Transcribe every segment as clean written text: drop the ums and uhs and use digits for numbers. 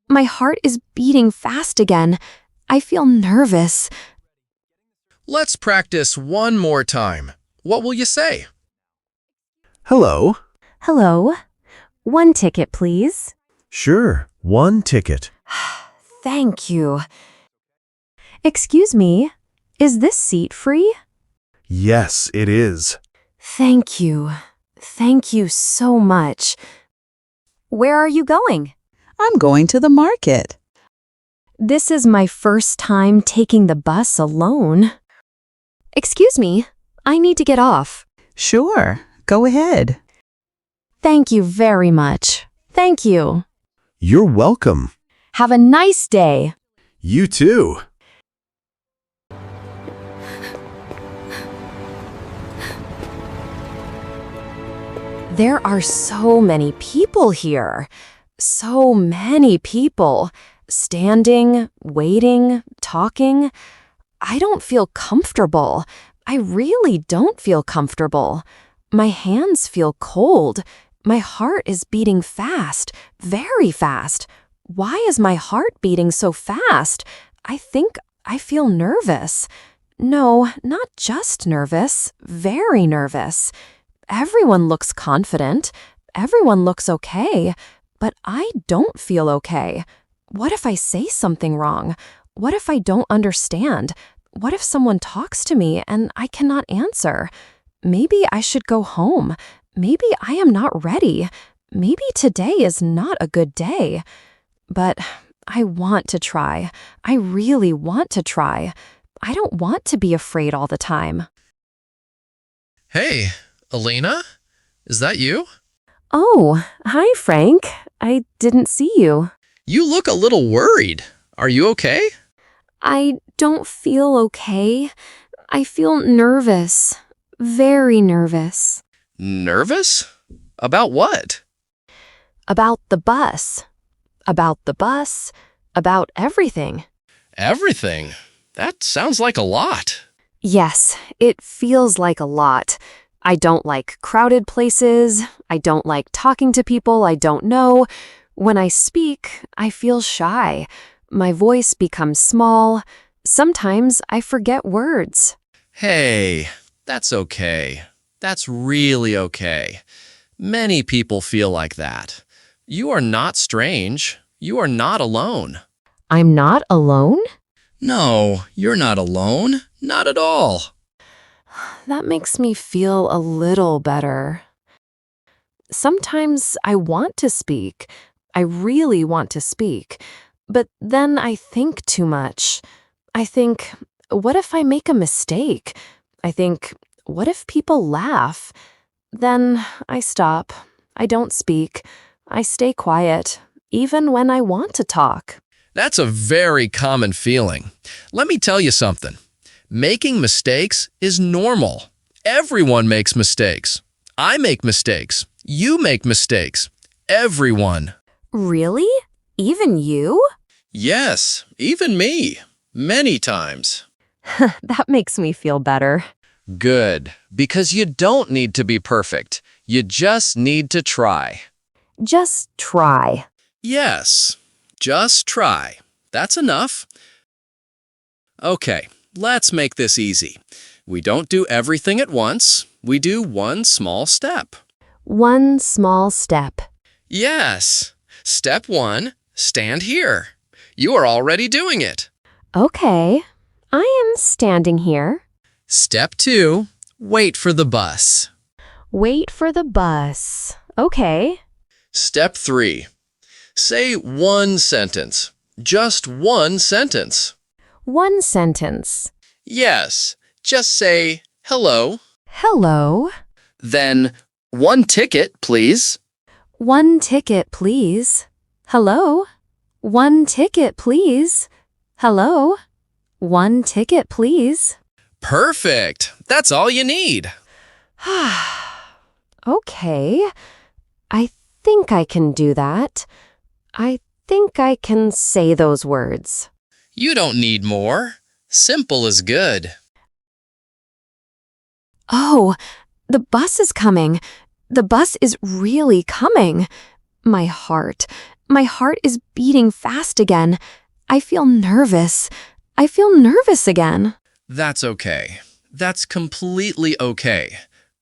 My heart is beating fast again. I feel nervous. Let's practice one more time. What will you say? Hello. Hello? One ticket, please. Sure, one ticket. Thank you. Excuse me, is this seat free? Yes, it is. Thank you. Thank you so much. Where are you going? I'm going to the market. This is my first time taking the bus alone. Excuse me, I need to get off. Sure, go ahead. Thank you very much. Thank you. You're welcome. Have a nice day. You too. There are so many people here. So many people. Standing, waiting, talking. I don't feel comfortable. I really don't feel comfortable. My hands feel cold. My heart is beating fast, very fast. Why is my heart beating so fast? I think I feel nervous. No, not just nervous, very nervous. Everyone looks confident. Everyone looks okay. But I don't feel okay. What if I say something wrong? What if I don't understand? What if someone talks to me and I cannot answer? Maybe I should go home. Maybe I am not ready. Maybe today is not a good day. But I want to try. I really want to try. I don't want to be afraid all the time. Hey, Elena? Is that you? Oh, hi, Frank. I didn't see you. You look a little worried. Are you okay? I don't feel okay. I feel nervous. Very nervous. Nervous? About what? About the bus. About the bus. About everything. Everything. That sounds like a lot. Yes, it feels like a lot. I don't like crowded places. I don't like talking to people I don't know. When I speak, I feel shy. My voice becomes small. Sometimes I forget words. Hey, that's okay. That's really okay. Many people feel like that. You are not strange. You are not alone. I'm not alone? No, you're not alone. Not at all. That makes me feel a little better. Sometimes I want to speak. I really want to speak. But then I think too much. I think, what if I make a mistake? I think, what if people laugh? Then I stop. I don't speak. I stay quiet, even when I want to talk. That's a very common feeling. Let me tell you something. Making mistakes is normal. Everyone makes mistakes. I make mistakes. You make mistakes. Everyone. Really? Even you? Yes, even me. Many times. That makes me feel better. Good, because you don't need to be perfect. You just need to try. Just try. Yes, just try. That's enough. Okay, let's make this easy. We don't do everything at once. We do one small step. One small step. Yes. Step 1, stand here. You are already doing it. Okay, I am standing here. Step 2, wait for the bus. Wait for the bus. Okay. Step 3, say one sentence. Just one sentence. One sentence. Yes, just say hello. Hello. Then, one ticket, please. One ticket, please. Hello. One ticket, please. Hello. One ticket, please. Perfect. That's all you need. Okay. I think I can do that. I think I can say those words. You don't need more. Simple is good. Oh, the bus is coming. The bus is really coming. My heart. My heart is beating fast again. I feel nervous. I feel nervous again. That's okay. That's completely okay.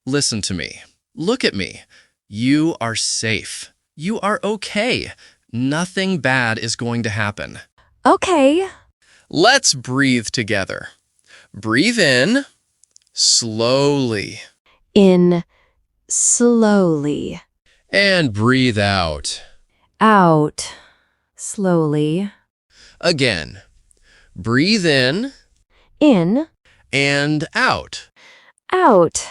Listen to me. Look at me. You are safe. You are okay. Nothing bad is going to happen. Okay. Let's breathe together. Breathe in slowly In slowly. and breathe out. Out slowly. Again. Breathe in In, and out. out.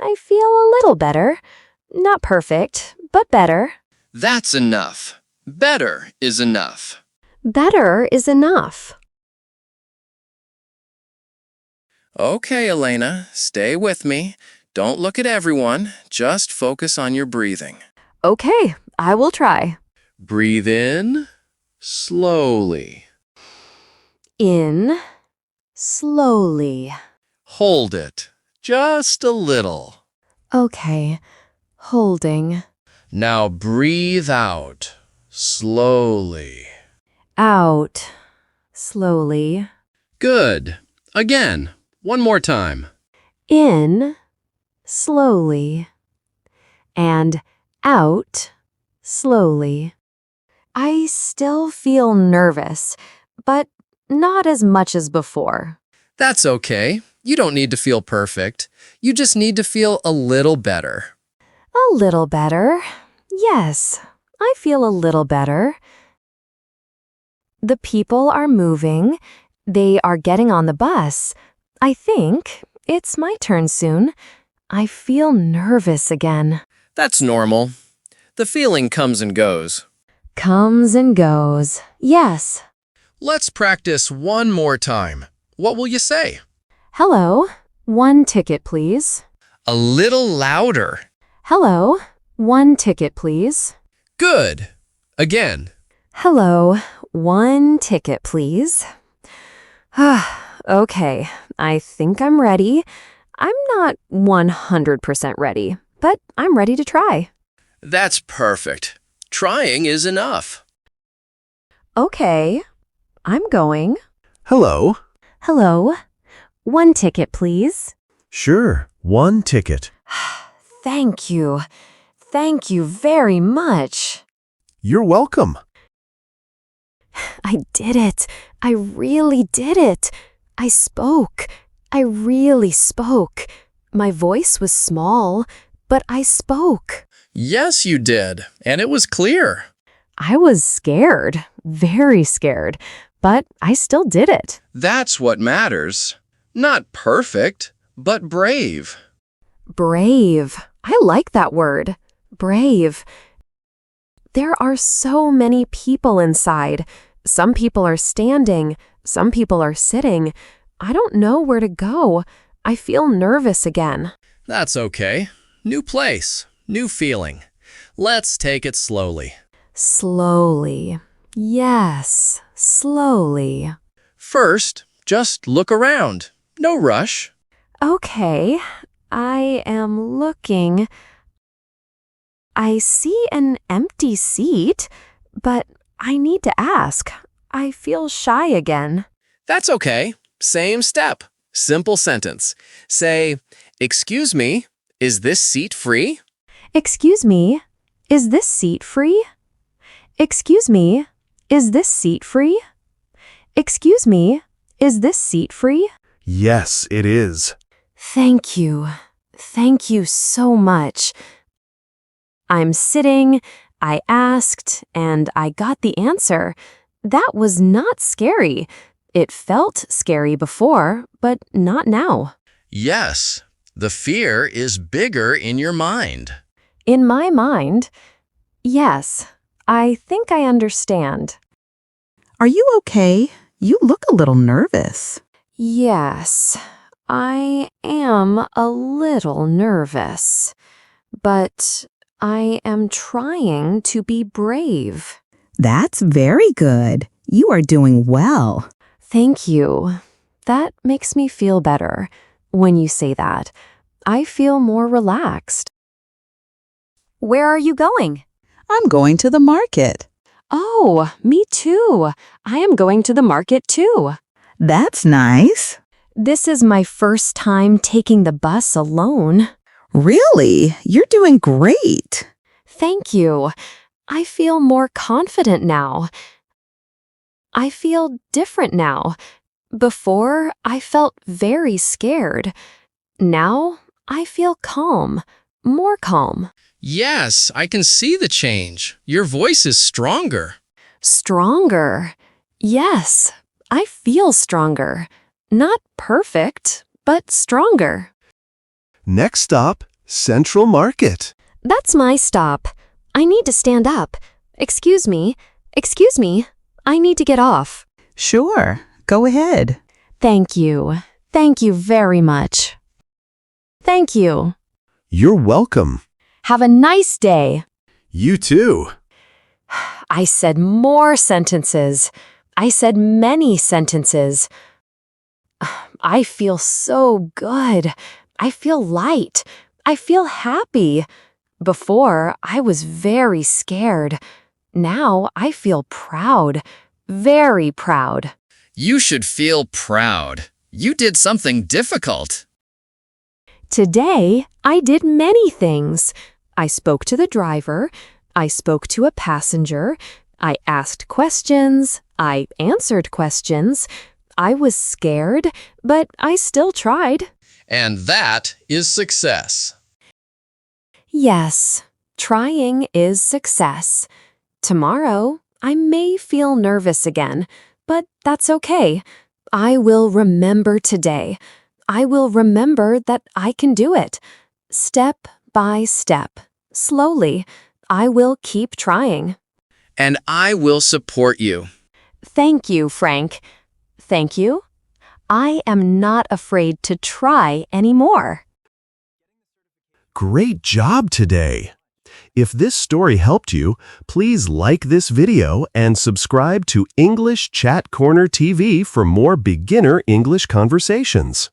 I feel a little better. Not perfect, but better. That's enough. Better is enough. Better is enough. Okay, Elena, stay with me. Don't look at everyone. Just focus on your breathing. Okay, I will try. Breathe in slowly. In slowly. Hold it. Just a little. Okay, holding. Now breathe out slowly. Out slowly. Good. Again. One more time. In slowly. And out slowly. I still feel nervous, but not as much as before. That's okay. You don't need to feel perfect. You just need to feel a little better. A little better. Yes, I feel a little better. The people are moving. They are getting on the bus. I think it's my turn soon. I feel nervous again. That's normal. The feeling comes and goes. Comes and goes. Yes. Let's practice one more time. What will you say? Hello. 1 ticket, please. A little louder. Hello. 1 ticket, please. Good. Again. Hello. 1 ticket, please. Okay, I think I'm ready. I'm not 100% ready, but I'm ready to try. That's perfect. Trying is enough. Okay, I'm going. Hello. Hello. 1 ticket, please. Sure, 1 ticket. Thank you. Thank you very much. You're welcome. I did it. I really did it. I spoke. I really spoke. My voice was small, but I spoke. Yes, you did. And it was clear. I was scared, very scared, but I still did it. That's what matters. Not perfect, but brave. Brave. I like that word. Brave. There are so many people inside. Some people are standing. Some people are sitting. I don't know where to go. I feel nervous again. That's okay. New place, new feeling. Let's take it slowly. Slowly. Yes, slowly. First, just look around. No rush. Okay, I am looking. I see an empty seat, but I need to ask. I feel shy again. That's okay. Same step. Simple sentence. Say, "Excuse me, is this seat free?" Excuse me, is this seat free? Excuse me, is this seat free? Excuse me, is this seat free? Yes, it is. Thank you. Thank you so much. I'm sitting, I asked, and I got the answer. That was not scary. It felt scary before, but not now. Yes, the fear is bigger in your mind. In my mind, yes, I think I understand. Are you okay? You look a little nervous. Yes, I am a little nervous, but I am trying to be brave. That's very good. You are doing well. Thank you. That makes me feel better. When you say that, I feel more relaxed. Where are you going? I'm going to the market. Oh, me too. I am going to the market too. That's nice. This is my first time taking the bus alone. Really? You're doing great. Thank you. I feel more confident now. I feel different now. Before, I felt very scared. Now, I feel calm, more calm. Yes, I can see the change. Your voice is stronger. Stronger. Yes, I feel stronger. Not perfect, but stronger. Next stop, Central Market. That's my stop. I need to stand up. Excuse me. Excuse me. I need to get off. Sure, go ahead. Thank you. Thank you very much. Thank you. You're welcome. Have a nice day. You too. I said more sentences. I said many sentences. I feel so good. I feel light. I feel happy. Before, I was very scared. Now I feel proud. Very proud. You should feel proud. You did something difficult. Today, I did many things. I spoke to the driver. I spoke to a passenger. I asked questions. I answered questions. I was scared, but I still tried. And that is success. Yes, trying is success. Tomorrow, I may feel nervous again, but that's okay. I will remember today. I will remember that I can do it. Step by step, slowly, I will keep trying. And I will support you. Thank you, Frank. Thank you. I am not afraid to try anymore. Great job today. If this story helped you, please like this video and subscribe to English Chat Corner TV for more beginner English conversations.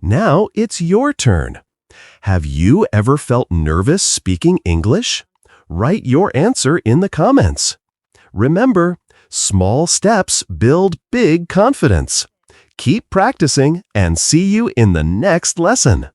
Now it's your turn. Have you ever felt nervous speaking English? Write your answer in the comments. Remember, small steps build big confidence. Keep practicing and see you in the next lesson.